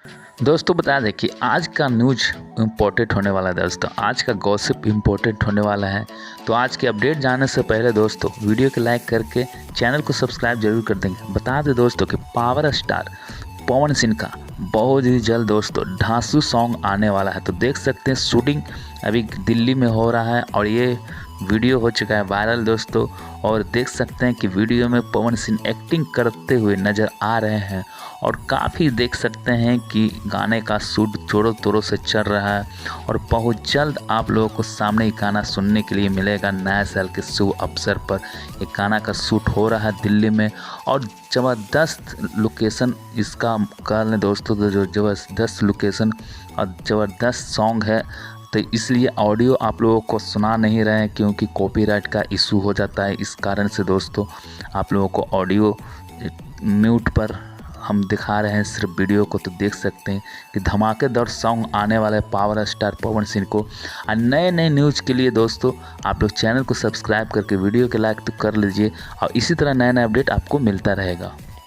दोस्तों बता दें कि आज का न्यूज इम्पोर्टेंट होने वाला है। दोस्तों आज का गॉसिप इम्पोर्टेंट होने वाला है। तो आज के अपडेट जानने से पहले दोस्तों वीडियो को लाइक करके चैनल को सब्सक्राइब जरूर कर देंगे। बता दें दोस्तों कि पावर स्टार पवन सिंह का बहुत ही जल्द दोस्तों धांसू सॉन्ग आने वाला है। तो देख सकते हैं शूटिंग अभी दिल्ली में हो रहा है और ये वीडियो हो चुका है वायरल दोस्तों। और देख सकते हैं कि वीडियो में पवन सिंह एक्टिंग करते हुए नज़र आ रहे हैं और काफ़ी देख सकते हैं कि गाने का शूट जोरों तोरों से चल रहा है। और बहुत जल्द आप लोगों को सामने ये गाना सुनने के लिए मिलेगा। नया साल के शुभ अवसर पर ये गाना का शूट हो रहा है दिल्ली में और ज़बरदस्त लोकेशन इसका कर लें दोस्तों। तो जो ज़बरदस्त लोकेशन और ज़बरदस्त सॉन्ग है, तो इसलिए ऑडियो आप लोगों को सुना नहीं रहे हैं क्योंकि कॉपीराइट का इशू हो जाता है। इस कारण से दोस्तों आप लोगों को ऑडियो म्यूट पर हम दिखा रहे हैं सिर्फ वीडियो को। तो देख सकते हैं कि धमाकेदार सॉन्ग आने वाला है पावर स्टार पवन सिंह को। और नए नए न्यूज़ के लिए दोस्तों आप लोग चैनल को सब्सक्राइब करके वीडियो के लाइक तो कर लीजिए और इसी तरह नए नए अपडेट आपको मिलता रहेगा।